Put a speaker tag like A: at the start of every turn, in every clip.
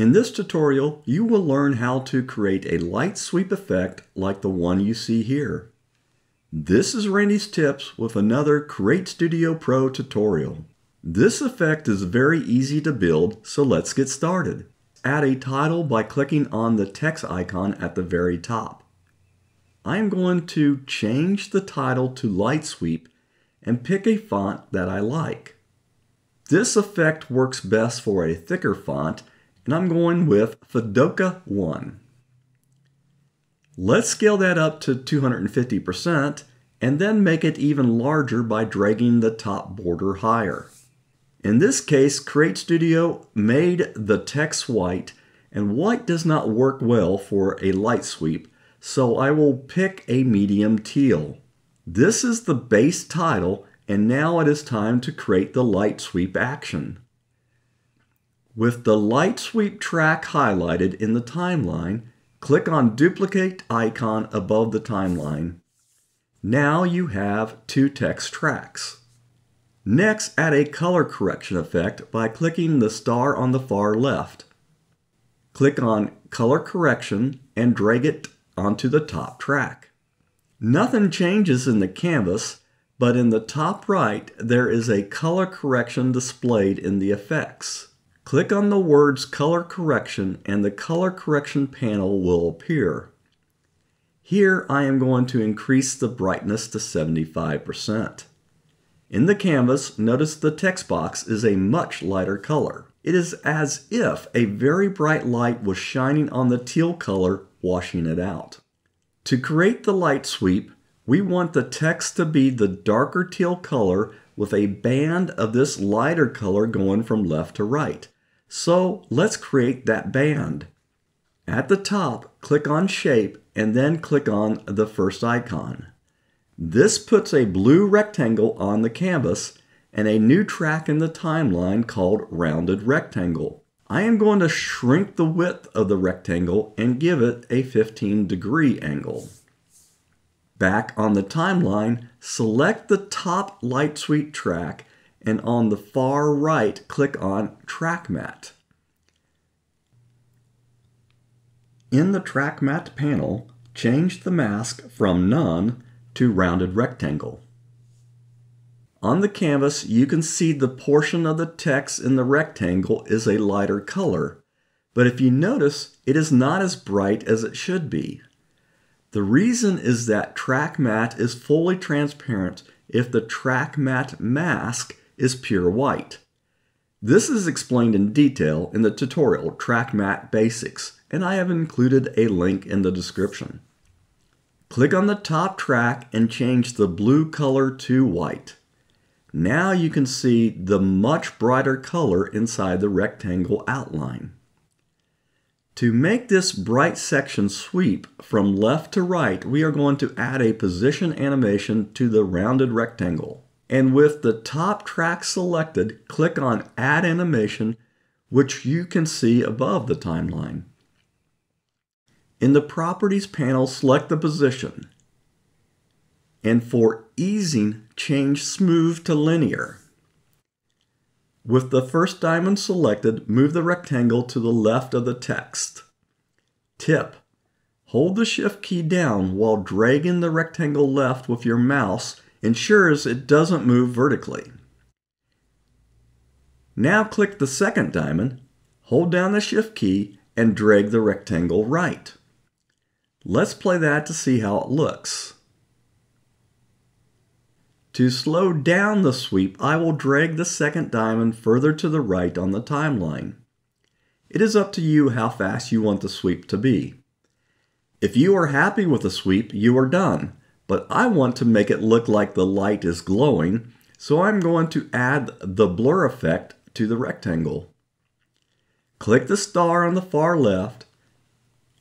A: In this tutorial, you will learn how to create a light sweep effect like the one you see here. This is Randy's Tips with another CSPro tutorial. This effect is very easy to build, so let's get started. Add a title by clicking on the text icon at the very top. I am going to change the title to Light Sweep and pick a font that I like. This effect works best for a thicker font, and I'm going with Fudoka 1. Let's scale that up to 250% and then make it even larger by dragging the top border higher. In this case, Create Studio made the text white, and white does not work well for a light sweep, so I will pick a medium teal. This is the base title, and now it is time to create the light sweep action. With the light sweep track highlighted in the timeline, click on Duplicate icon above the timeline. Now you have two text tracks. Next, add a color correction effect by clicking the star on the far left. Click on Color Correction and drag it onto the top track. Nothing changes in the canvas, but in the top right, there is a color correction displayed in the effects. Click on the words Color Correction and the Color Correction panel will appear. Here I am going to increase the brightness to 75%. In the canvas, notice the text box is a much lighter color. It is as if a very bright light was shining on the teal color, washing it out. To create the light sweep, we want the text to be the darker teal color with a band of this lighter color going from left to right. So let's create that band. At the top, click on Shape and then click on the first icon. This puts a blue rectangle on the canvas and a new track in the timeline called Rounded Rectangle. I am going to shrink the width of the rectangle and give it a 15-degree angle. Back on the timeline, select the top light sweep track and on the far right, click on Track Matte. In the Track Matte panel, change the mask from None to Rounded Rectangle. On the canvas, you can see the portion of the text in the rectangle is a lighter color, but if you notice, it is not as bright as it should be. The reason is that Track Matte is fully transparent if the Track Matte mask is pure white. This is explained in detail in the tutorial Track Matte Basics, and I have included a link in the description. Click on the top track and change the blue color to white. Now you can see the much brighter color inside the rectangle outline. To make this bright section sweep from left to right, we are going to add a position animation to the rounded rectangle. And with the top track selected, click on Add Animation, which you can see above the timeline. In the Properties panel, select the position. And for easing, change Smooth to Linear. With the first diamond selected, move the rectangle to the left of the text. Tip: hold the Shift key down while dragging the rectangle left with your mouse ensures it doesn't move vertically. Now click the second diamond, hold down the Shift key, and drag the rectangle right. Let's play that to see how it looks. To slow down the sweep, I will drag the second diamond further to the right on the timeline. It is up to you how fast you want the sweep to be. If you are happy with the sweep, you are done, but I want to make it look like the light is glowing, so I'm going to add the blur effect to the rectangle. Click the star on the far left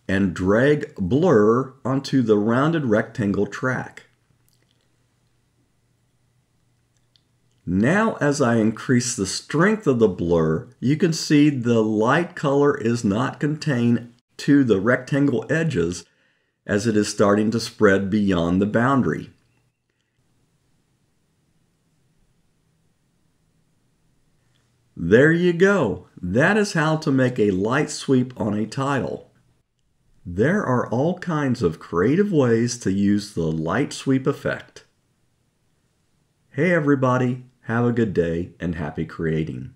A: and drag Blur onto the rounded rectangle track. Now as I increase the strength of the blur, you can see the light color is not contained to the rectangle edges as it is starting to spread beyond the boundary. There you go. That is how to make a light sweep on a tile. There are all kinds of creative ways to use the light sweep effect. Hey everybody, have a good day and happy creating.